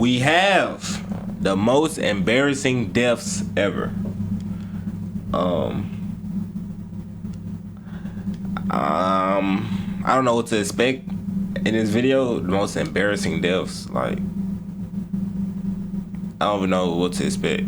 We have the most embarrassing deaths ever. I don't know what to expect in this video. The most embarrassing deaths, like, I don't even know what to expect.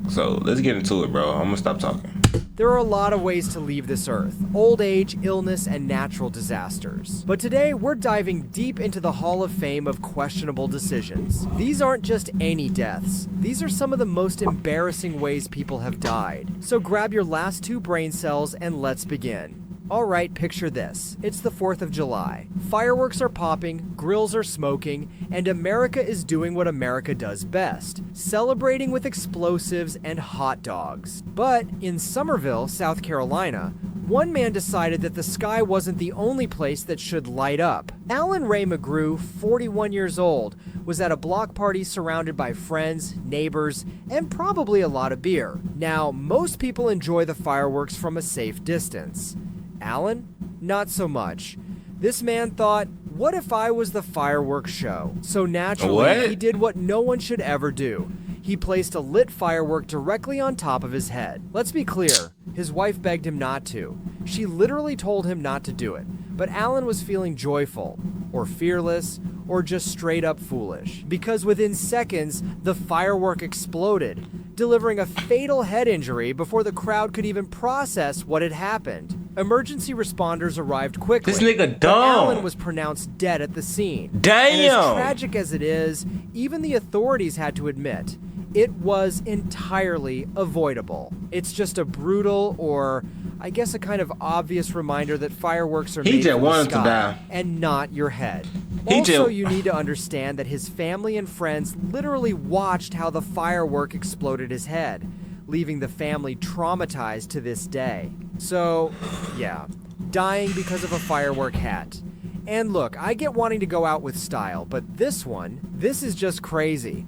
So let's get into it, bro. I'm gonna stop talking. There are a lot of ways to leave this earth: old age, illness, and natural disasters. But today, we're diving deep into the Hall of Fame of questionable decisions. These aren't just any deaths. These are some of the most embarrassing ways people have died. So grab your last 2 brain cells and let's begin. Alright, picture this. It's the 4th of July. Fireworks are popping, grills are smoking, and America is doing what America does best: celebrating with explosives and hot dogs. But in Summerville, South Carolina, one man decided that the sky wasn't the only place that should light up. Alan Ray McGrew, 41 years old, was at a block party surrounded by friends, neighbors, and probably a lot of beer. Now, most people enjoy the fireworks from a safe distance. Alan? Not so much. This man thought, what if I was the fireworks show? So naturally, he did what no one should ever do. He placed a lit firework directly on top of his head. Let's be clear, his wife begged him not to. She literally told him not to do it. But Alan was feeling joyful, or fearless, or just straight up foolish. Because within seconds, the firework exploded, delivering a fatal head injury before the crowd could even process what had happened. Emergency responders arrived quickly. This nigga dumb. But Alan was pronounced dead at the scene. Damn. And as tragic as it is, even the authorities had to admit, it was entirely avoidable. It's just a brutal, or I guess a kind of obvious reminder that fireworks are made from the sky and not your head. Also, you need to understand that his family and friends literally watched how the firework exploded his head, leaving the family traumatized to this day. So, yeah, dying because of a firework hat. And look, I get wanting to go out with style, but this is just crazy.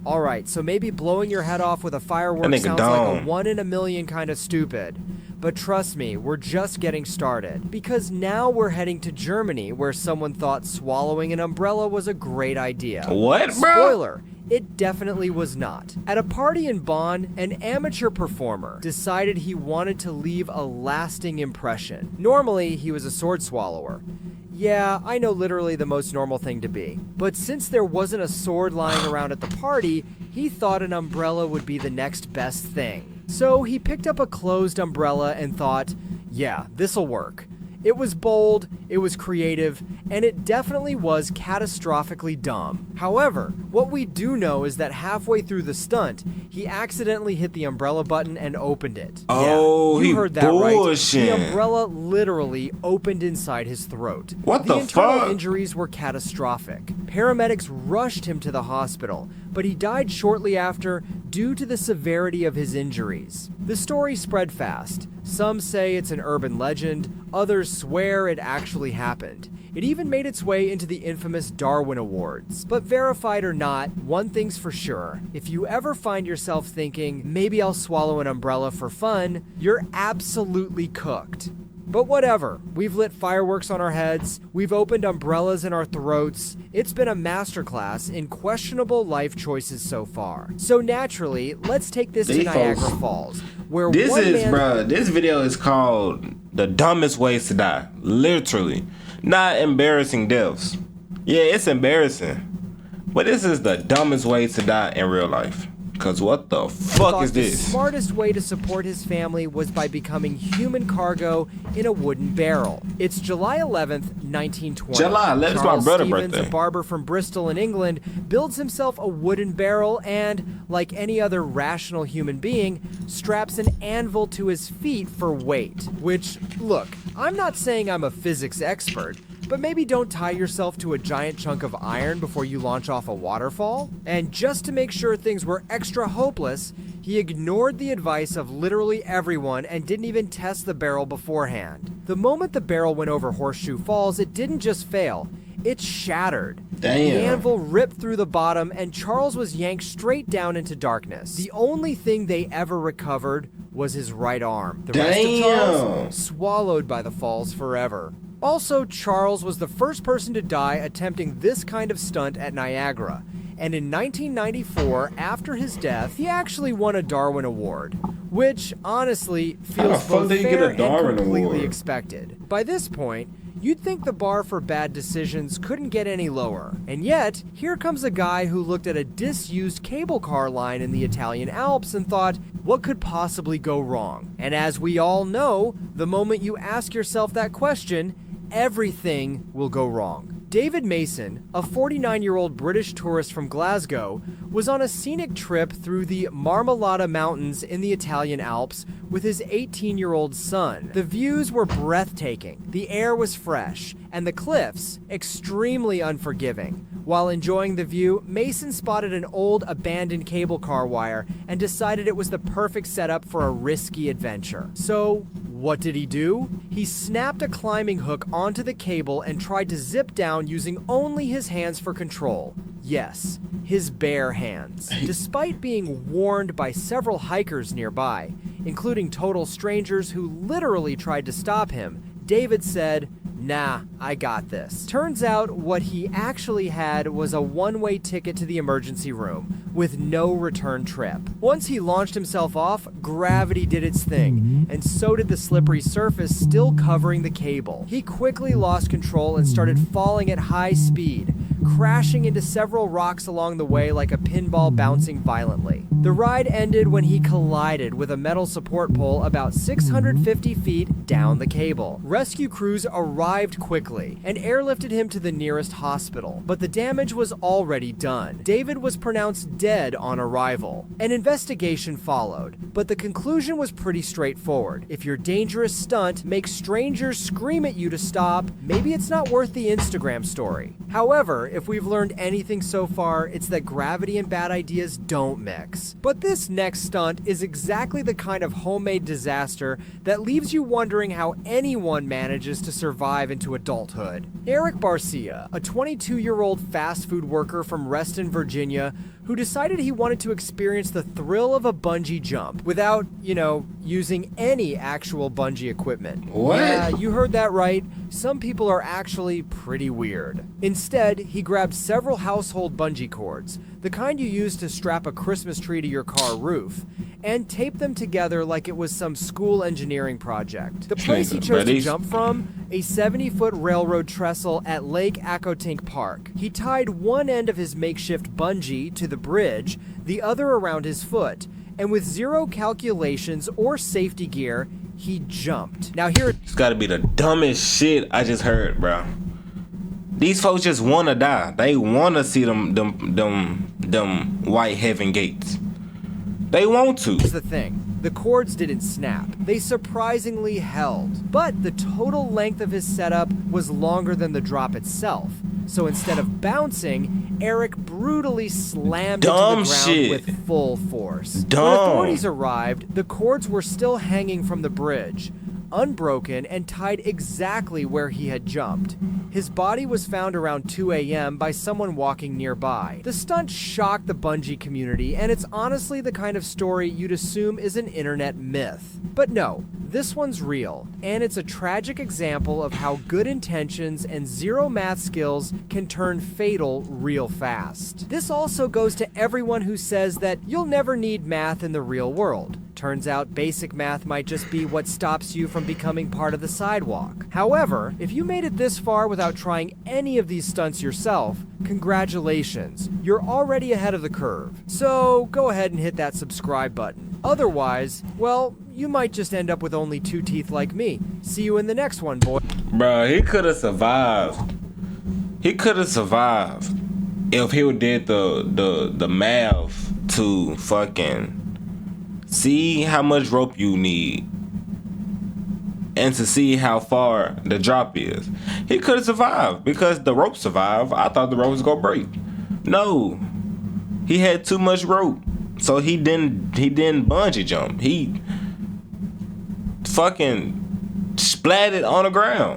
Alright, so maybe blowing your head off with a firework sounds like a 1 in a million kind of stupid. But trust me, we're just getting started. Because now we're heading to Germany, where someone thought swallowing an umbrella was a great idea. What, bro? Spoiler, it definitely was not. At a party in Bonn, an amateur performer decided he wanted to leave a lasting impression. Normally, he was a sword swallower. Yeah, I know, literally the most normal thing to be. But since there wasn't a sword lying around at the party, he thought an umbrella would be the next best thing. So he picked up a closed umbrella and thought, yeah, this'll work. It was bold, it was creative, and it definitely was catastrophically dumb. However, what we do know is that halfway through the stunt, he accidentally hit the umbrella button and opened it. Oh, yeah, you heard that right. bullshit. The umbrella literally opened inside his throat. What the fuck? The internal injuries were catastrophic. Paramedics rushed him to the hospital, but he died shortly after due to the severity of his injuries. The story spread fast. Some say it's an urban legend, others swear it actually happened. It even made its way into the infamous Darwin Awards. But verified or not, one thing's for sure. If you ever find yourself thinking, maybe I'll swallow an umbrella for fun, you're absolutely cooked. But whatever, we've lit fireworks on our heads, we've opened umbrellas in our throats. It's been a masterclass in questionable life choices so far. So naturally, let's take this to Niagara Falls, where this video is called The Dumbest Ways to Die. Literally. Not embarrassing deaths. Yeah, it's embarrassing. But this is the dumbest way to die in real life. Cause what the fuck is this? The smartest way to support his family was by becoming human cargo in a wooden barrel. It's July 11th, 1920. July 11th, it's my brother's birthday. A barber from Bristol in England, builds himself a wooden barrel and, like any other rational human being, straps an anvil to his feet for weight. Which, look, I'm not saying I'm a physics expert, but maybe don't tie yourself to a giant chunk of iron before you launch off a waterfall. And just to make sure things were extra hopeless, he ignored the advice of literally everyone and didn't even test the barrel beforehand. The moment the barrel went over Horseshoe Falls, it didn't just fail, it shattered. Damn. The anvil ripped through the bottom and Charles was yanked straight down into darkness. The only thing they ever recovered was his right arm. The rest of Charles, swallowed by the falls forever. Also, Charles was the first person to die attempting this kind of stunt at Niagara. And in 1994, after his death, he actually won a Darwin Award, which honestly feels both fair and completely expected. By this point, you'd think the bar for bad decisions couldn't get any lower. And yet, here comes a guy who looked at a disused cable car line in the Italian Alps and thought, what could possibly go wrong? And as we all know, the moment you ask yourself that question, everything will go wrong. David Mason, a 49-year-old British tourist from Glasgow, was on a scenic trip through the Marmolada Mountains in the Italian Alps with his 18-year-old son. The views were breathtaking, the air was fresh, and the cliffs extremely unforgiving. While enjoying the view, Mason spotted an old abandoned cable car wire and decided it was the perfect setup for a risky adventure. So, what did he do? He snapped a climbing hook onto the cable and tried to zip down using only his hands for control. Yes, his bare hands. Despite being warned by several hikers nearby, including total strangers who literally tried to stop him, David said, "Nah, I got this." Turns out what he actually had was a one-way ticket to the emergency room with no return trip. Once he launched himself off, gravity did its thing, and so did the slippery surface still covering the cable. He quickly lost control and started falling at high speed, crashing into several rocks along the way like a pinball bouncing violently. The ride ended when he collided with a metal support pole about 650 feet down the cable. Rescue crews arrived quickly and airlifted him to the nearest hospital, but the damage was already done. David was pronounced dead on arrival. An investigation followed, but the conclusion was pretty straightforward. If your dangerous stunt makes strangers scream at you to stop, maybe it's not worth the Instagram story. However, if we've learned anything so far, it's that gravity and bad ideas don't mix. But this next stunt is exactly the kind of homemade disaster that leaves you wondering how anyone manages to survive into adulthood. Eric Barcia, a 22-year-old fast food worker from Reston, Virginia, who decided he wanted to experience the thrill of a bungee jump without, using any actual bungee equipment. What? Yeah, you heard that right. Some people are actually pretty weird. Instead, he grabbed several household bungee cords, the kind you use to strap a Christmas tree to your car roof, and taped them together like it was some school engineering project. The place he chose to jump from, a 70-foot railroad trestle at Lake Accotink Park. He tied one end of his makeshift bungee to the bridge, the other around his foot, and with zero calculations or safety gear, he jumped. Now here, it's gotta be the dumbest shit I just heard, bro. These folks just wanna die. They wanna see them white heaven gates. They want to. Here's the thing. The cords didn't snap. They surprisingly held. But the total length of his setup was longer than the drop itself. So instead of bouncing, Eric brutally slammed into the ground with full force. When authorities arrived, the cords were still hanging from the bridge, unbroken and tied exactly where he had jumped. His body was found around 2 a.m. by someone walking nearby. The stunt shocked the bungee community, and it's honestly the kind of story you'd assume is an internet myth. But no, this one's real, and it's a tragic example of how good intentions and zero math skills can turn fatal real fast. This also goes to everyone who says that you'll never need math in the real world. Turns out basic math might just be what stops you from becoming part of the sidewalk. However, if you made it this far without trying any of these stunts yourself, congratulations, you're already ahead of the curve. So go ahead and hit that subscribe button. Otherwise, well, you might just end up with only 2 teeth like me. See you in the next one, boy. Bro, he could have survived. He could have survived if he did the math to fucking see how much rope you need and to see how far the drop is. He could have survived because the rope survived. I thought the rope was gonna break. No, he had too much rope, so he didn't bungee jump. He fucking splatted on the ground.